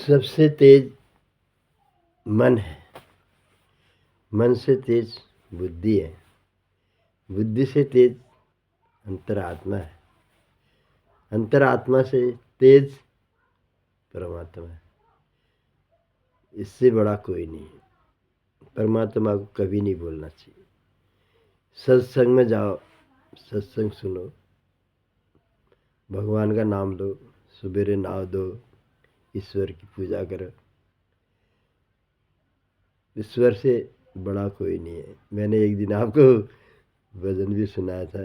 सबसे तेज मन है। मन से तेज बुद्धि है। बुद्धि से तेज अंतरात्मा है। अंतरात्मा से तेज परमात्मा है। इससे बड़ा कोई नहीं है। परमात्मा को कभी नहीं बोलना चाहिए। सत्संग में जाओ, सत्संग सुनो, भगवान का नाम लो, सवेरे नाव दो, ईश्वर की पूजा करो। ईश्वर से बड़ा कोई नहीं है। मैंने एक दिन आपको भजन भी सुनाया था,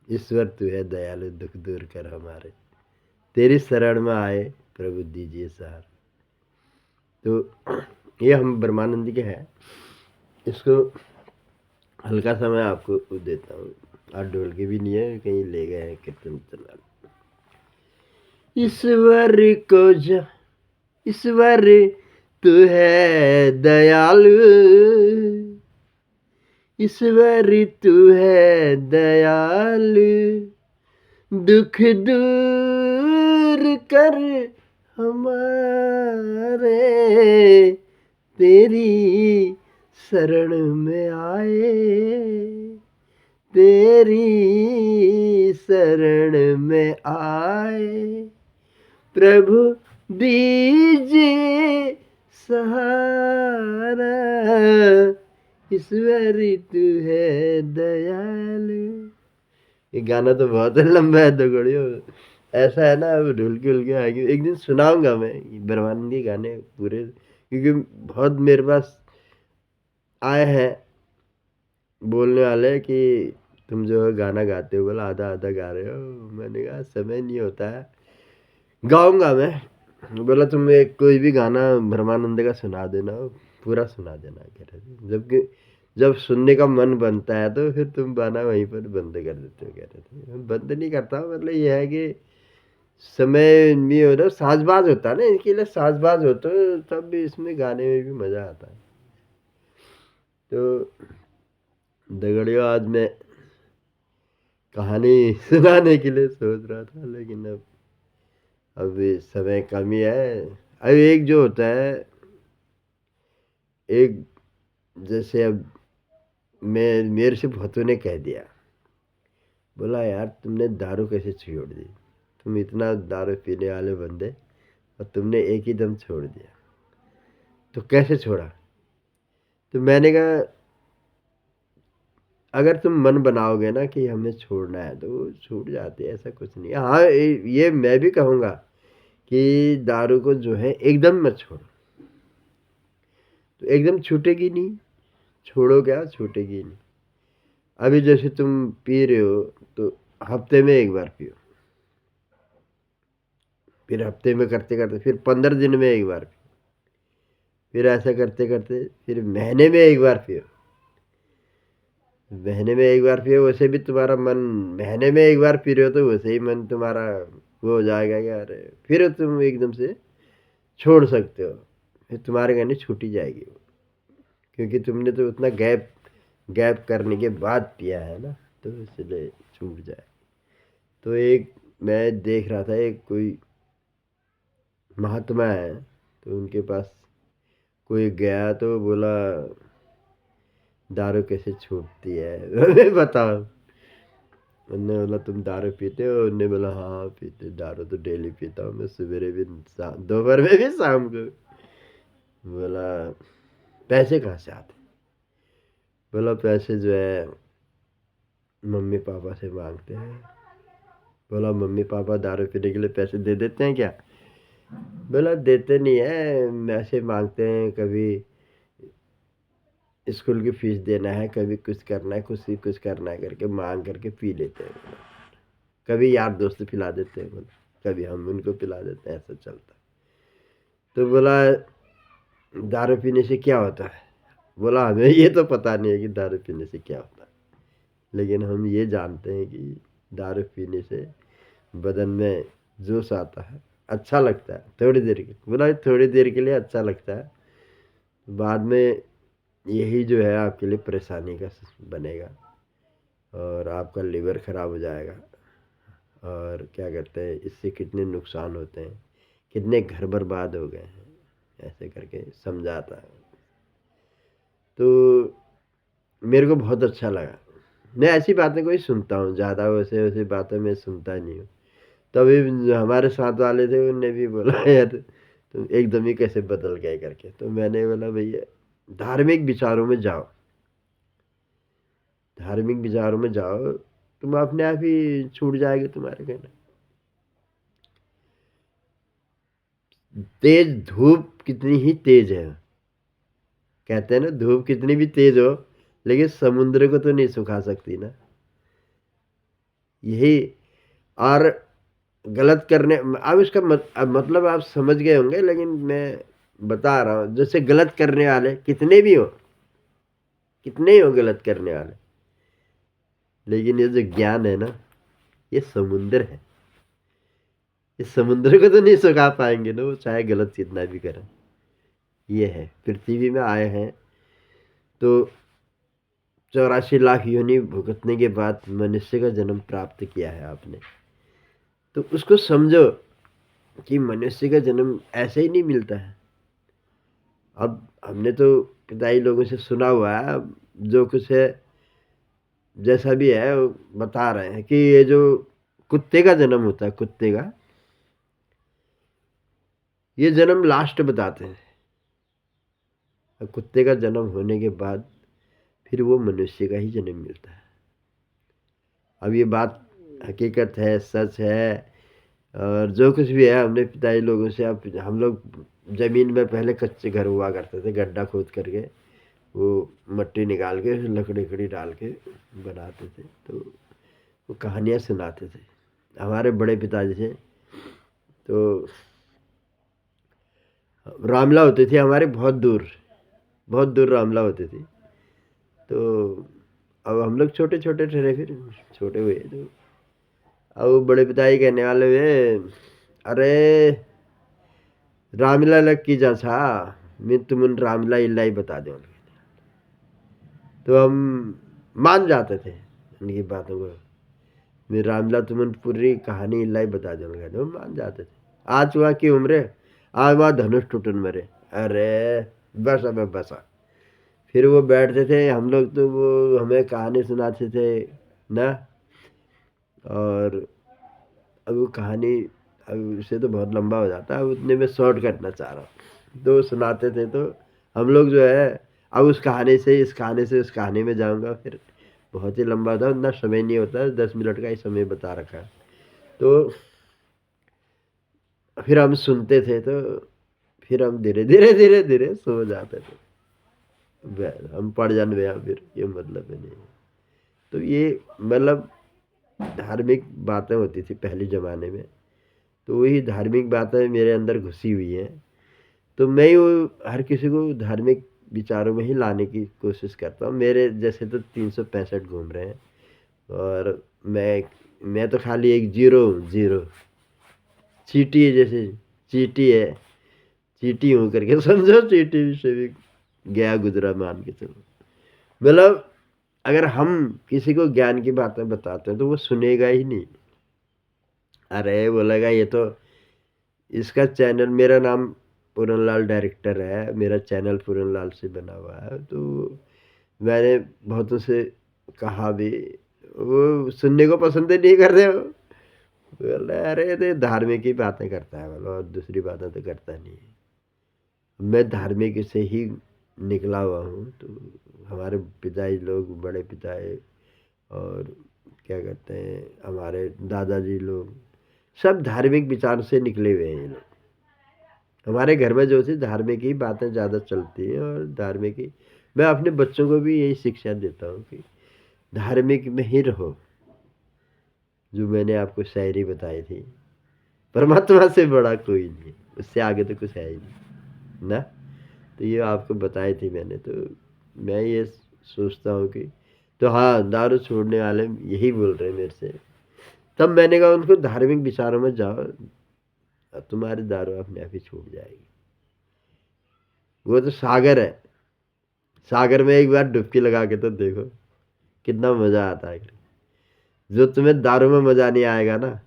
ईश्वर तू है दयालु, दुख दूर कर हमारे, तेरी शरण में आए प्रभु दीजिए सहारा। तो ये हम ब्रह्मानंद के हैं। इसको हल्का सा मैं आपको देता हूँ। आज ढोल के भी नहीं है, कहीं ले गए हैं कीर्तन चला। ईश्वर को ईश्वर तू है दयालु, ईश्वर तू है दयालु, दुख दूर कर हमारे, तेरी शरण में आए, तेरी शरण में आए, प्रभु दीजिए सहारा, ईश्वर तू है दयालु। ये गाना तो बहुत लंबा है तो गड़ियो, ऐसा है ना। अब ढुलके उलके आएंगे, एक दिन सुनाऊंगा मैं ब्रह्मानंदी गाने पूरे, क्योंकि बहुत मेरे पास आए हैं बोलने वाले कि तुम जो है गाना गाते हो, बोला आधा आधा गा रहे हो। मैंने कहा समय नहीं होता है, गाऊंगा मैं। बोला तुम एक कोई भी गाना ब्रह्मानंद का सुना देना, पूरा सुना देना, कह रहे थे। जबकि जब सुनने का मन बनता है तो फिर तुम गाना वहीं पर बंद कर देते हो, कह रहे थे। बंद नहीं करता, मतलब ये है कि समय नहीं हो रहा, साजबाज होता है ना, इनके लिए साजबाज हो तो तब भी इसमें गाने में भी मजा आता है। तो दगड़ियों, आज मैं कहानी सुनाने के लिए सोच रहा था, लेकिन अब समय कम ही है। अब एक जो होता है, एक जैसे अब मेरे से बहुतों ने कह दिया, बोला यार तुमने दारू कैसे छोड़ दी, तुम इतना दारू पीने वाले बंदे और तुमने एक ही दम छोड़ दिया, तो कैसे छोड़ा। तो मैंने कहा अगर तुम मन बनाओगे ना कि हमें छोड़ना है तो वो छूट जाती है, ऐसा कुछ नहीं है। हाँ, ये मैं भी कहूँगा कि दारू को जो है एकदम मत छोड़ो, तो एकदम छूटेगी नहीं। छोड़ो क्या, छूटेगी नहीं। अभी जैसे तुम पी रहे हो तो हफ्ते में एक बार पियो, फिर हफ्ते में करते करते फिर 15 दिन में एक बार पियो, फिर ऐसा करते करते फिर महीने में एक बार पियो। महीने में एक बार पियो, वैसे भी तुम्हारा मन, महीने में एक बार पी रहे हो तो वैसे ही मन तुम्हारा वो हो जाएगा यार, फिर तुम एकदम से छोड़ सकते हो। फिर तुम्हारे कहने छूटी जाएगी वो, क्योंकि तुमने तो उतना गैप गैप करने के बाद पिया है ना, तो इसलिए छूट जाए। तो एक मैं देख रहा था, एक कोई महात्मा है, तो उनके पास कोई गया तो बोला दारू कैसे छूटती है बताओ। उन्होंने बोला तुम दारू पीते हो, उन्होंने बोला हाँ पीते, दारू तो डेली पीता हूँ मैं, सवेरे भी, दोपहर में भी, शाम को। बोला पैसे कहाँ से आते। बोला पैसे जो है मम्मी पापा से मांगते हैं। बोला मम्मी पापा दारू पीने के लिए पैसे दे देते हैं क्या। बोला देते नहीं है, ऐसे मांगते हैं, कभी स्कूल की फीस देना है, कभी कुछ करना है, कुछ करना है करके मांग करके पी लेते हैं। कभी यार दोस्त पिला देते हैं, बोला कभी हम उनको पिला देते हैं, ऐसा चलता है। तो बोला दारू पीने से क्या होता है। बोला हमें ये तो पता नहीं है कि दारू पीने से क्या होता है, लेकिन हम ये जानते हैं कि दारू पीने से बदन में जोश आता है, अच्छा लगता है थोड़ी देर के। बोला थोड़ी देर के लिए अच्छा लगता है, बाद में यही जो है आपके लिए परेशानी का बनेगा, और आपका लीवर खराब हो जाएगा, और क्या कहते हैं इससे कितने नुकसान होते हैं, कितने घर बर्बाद हो गए हैं। ऐसे करके समझाता है। तो मेरे को बहुत अच्छा लगा। मैं ऐसी बातें कोई सुनता हूँ, ज़्यादा वैसे वैसी बातें मैं सुनता नहीं हूँ। तभी जो हमारे साथ वाले थे उनने भी बोला यार तुम एकदम ही कैसे बदल गए करके। तो मैंने बोला भैया धार्मिक विचारों में जाओ, धार्मिक विचारों में जाओ, तुम अपने आप ही छूट जाएगी तुम्हारे कहना। तेज धूप कितनी ही तेज है, कहते हैं ना धूप कितनी भी तेज हो लेकिन समुद्र को तो नहीं सुखा सकती ना। यही। और गलत करने, अब इसका अब मतलब आप समझ गए होंगे, लेकिन मैं बता रहा हूँ जैसे गलत करने वाले कितने भी हो, कितने ही हो गलत करने वाले, लेकिन ये जो ज्ञान है ना, ये समुंदर है। इस समुद्र को तो नहीं सुखा पाएंगे ना वो, चाहे गलत कितना भी करें। ये है, पृथ्वी में आए हैं तो 84 लाख योनि भुगतने के बाद मनुष्य का जन्म प्राप्त किया है आपने। तो उसको समझो कि मनुष्य का जन्म ऐसे ही नहीं मिलता है। अब हमने तो पिताई लोगों से सुना हुआ है, अब जो कुछ है जैसा भी है वो बता रहे हैं कि ये जो कुत्ते का जन्म होता है, कुत्ते का ये जन्म लास्ट बताते हैं। और कुत्ते का जन्म होने के बाद फिर वो मनुष्य का ही जन्म मिलता है। अब ये बात हकीकत है, सच है। और जो कुछ भी है हमने पिताई लोगों से, अब हम लोग ज़मीन में पहले कच्चे घर हुआ करते थे, गड्ढा खोद करके वो मट्टी निकाल के लकड़ी लकड़ी डाल के बनाते थे। तो वो कहानियाँ सुनाते थे हमारे बड़े पिताजी से। तो रामला होती थी हमारे बहुत दूर, बहुत दूर रामला होती थी। तो अब हम लोग छोटे छोटे ठहरे, फिर छोटे हुए तो अब वो बड़े पिताजी कहने वाले हुए, अरे रामला लग की जा छा, मैं तुमन रामला इल्ला ही बता दो। तो हम मान जाते थे उनकी बातों को, मैं रामला तुमन पूरी कहानी इल्ला ही बता दूंगा, तो हम मान जाते थे। आज वहाँ की उम्र है, आज वहाँ धनुष टूटन मरे। अरे बस अब बसा। फिर वो बैठते थे हम लोग, तो वो हमें कहानी सुनाते थे ना। और अब वो कहानी, अब इसे तो बहुत लंबा हो जाता है, उतने में शॉर्ट करना चाह रहा हूँ। तो सुनाते थे तो हम लोग जो है, अब उस कहानी से इस कहानी से उस कहानी में जाऊंगा, फिर बहुत ही लंबा था, उतना समय नहीं होता, 10 मिनट का ही समय बता रखा है। तो फिर हम सुनते थे, तो फिर हम धीरे धीरे धीरे धीरे सो जाते थे। हम पढ़ जान गया फिर ये मतलब है नहीं। तो ये मतलब धार्मिक बातें होती थी पहले ज़माने में, तो वही धार्मिक बातें मेरे अंदर घुसी हुई हैं। तो मैं ही वो हर किसी को धार्मिक विचारों में ही लाने की कोशिश करता हूँ। मेरे जैसे तो 365 घूम रहे हैं, और मैं तो खाली एक जीरो हूँ, जीरो। चींटी है, जैसे चींटी है, चींटी हूँ करके समझो, चींटी से भी गया गुजरा मान के चलो। मतलब अगर हम किसी को ज्ञान की बातें बताते हैं तो वो सुनेगा ही नहीं। अरे बोलेगा ये तो, इसका चैनल, मेरा नाम पूरन लाल डायरेक्टर है, मेरा चैनल पूरन लाल से बना हुआ है। तो मैंने बहुतों से कहा भी, वो सुनने को पसंद ही नहीं कर रहे हो। बोल रहे अरे ये तो धार्मिक ही बातें करता है, बोलो, और दूसरी बातें तो करता नहीं है। मैं धार्मिक से ही निकला हुआ हूँ। तो हमारे पिताजी लोग, बड़े पिताजी, और क्या कहते हैं हमारे दादाजी लोग, सब धार्मिक विचार से निकले हुए हैं ये लोग। हमारे घर में जो थी धार्मिक ही बातें ज़्यादा चलती हैं, और धार्मिक ही मैं अपने बच्चों को भी यही शिक्षा देता हूँ कि धार्मिक में ही रहो। जो मैंने आपको शायरी बताई थी, परमात्मा से बड़ा कोई नहीं, उससे आगे तो कुछ है ही नहीं ना। तो ये आपको बताई थी मैंने। तो मैं ये सोचता हूँ कि, तो हाँ, दारू छोड़ने वाले यही बोल रहे हैं मेरे से। तब मैंने कहा उनको धार्मिक विचारों में जाओ, तुम्हारी दारू अपने आप ही छूट जाएगी। वो तो सागर है, सागर में एक बार डुबकी लगा के तो देखो कितना मजा आता है। जो तुम्हें दारू में मजा नहीं आएगा ना,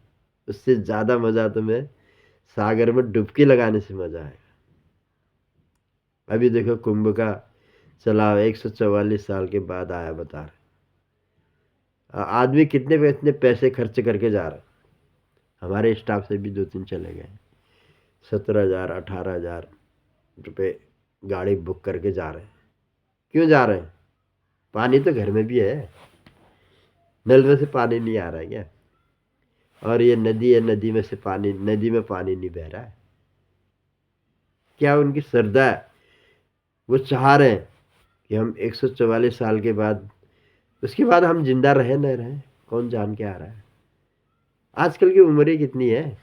उससे ज्यादा मजा तुम्हें सागर में डुबकी लगाने से मजा आएगा। अभी देखो कुंभ का चलाव 144 साल के बाद आया, बता रहे आदमी कितने पैसे खर्च करके जा रहा है। हमारे स्टाफ से भी 2-3 चले गए, 17,000 18,000 रुपये गाड़ी बुक करके जा रहे हैं। क्यों जा रहे हैं? पानी तो घर में भी है, नल में से पानी नहीं आ रहा है क्या? और ये नदी है, नदी में से पानी, नदी में पानी नहीं बह रहा है क्या? उनकी श्रद्धा है, वो चाह रहे हैं कि हम 144 साल के बाद, उसके बाद हम जिंदा रहे न रहे, कौन जान के आ रहा है। आजकल की उम्र ही कितनी है?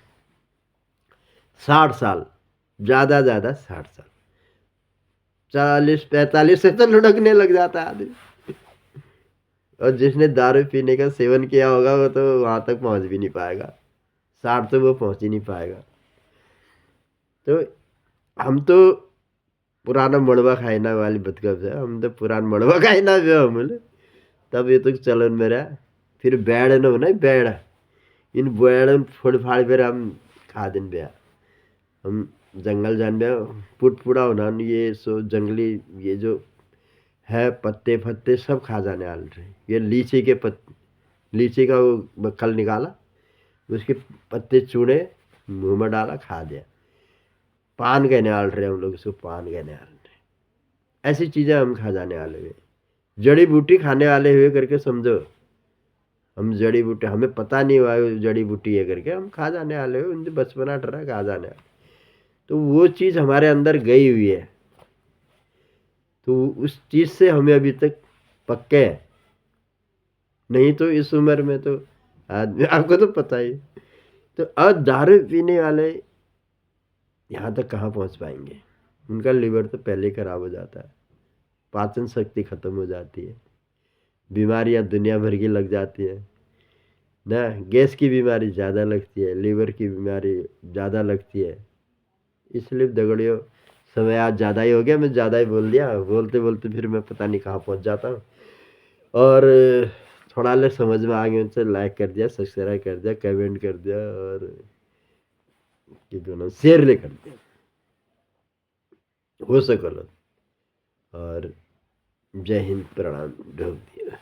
60 साल, ज्यादा ज्यादा 60 साल। 40-45 से तो लुढ़कने लग जाता है आदमी। और जिसने दारू पीने का सेवन किया होगा वो तो वहां तक पहुंच भी नहीं पाएगा, 60 तो वो पहुंच ही नहीं पाएगा। तो हम तो पुराना मड़वा खाइना वाली बतकब है, हम तो पुराना मड़वा खाइना भी हम बोले, तब ये तो चलन में रहा। फिर बैड न हो ना, बैड इन बैड फोड़ फाड़ फिर हम खा दिन बया, हम जंगल जान बया, पुट पुड़ा होना ये सो जंगली, ये जो है पत्ते फत्ते सब खा जाने आल रहे। ये लीची के लीची का वो बक्कल निकाला, उसके पत्ते चूड़े मुंह में डाला, खा दिया। पान कहने आल रहे हम लोग, उसको पान कहने आल रहे। ऐसी चीजें हम खा जाने वाले हुए, जड़ी बूटी खाने वाले हुए करके समझो। हम जड़ी बूटी, हमें पता नहीं हुआ जड़ी बूटी है करके हम खा जाने वाले हुए, उनसे बचपना डरा खा जाने वाले। तो वो चीज हमारे अंदर गई हुई है, तो उस चीज से हमें अभी तक पक्के हैं। नहीं तो इस उम्र में तो आदमी, आपको तो पता ही। तो अब दारू पीने वाले यहाँ तक कहाँ पहुँच पाएंगे? उनका लिवर तो पहले ही खराब हो जाता है, पाचन शक्ति खत्म हो जाती है, बीमारियां दुनिया भर की लग जाती है ना। गैस की बीमारी ज़्यादा लगती है, लीवर की बीमारी ज़्यादा लगती है। इसलिए दगड़ियों, समय आज ज़्यादा ही हो गया, मैं ज़्यादा ही बोल दिया, बोलते बोलते फिर मैं पता नहीं कहाँ पहुँच जाता हूँ। और थोड़ा ले समझ में आ गया उनसे, लाइक कर दिया, सब्सक्राइब कर दिया, कमेंट कर दिया, और कि दोनों शेयर ले कर दिया हो सको। और जय हिंद, प्रणाम ढोक दिया।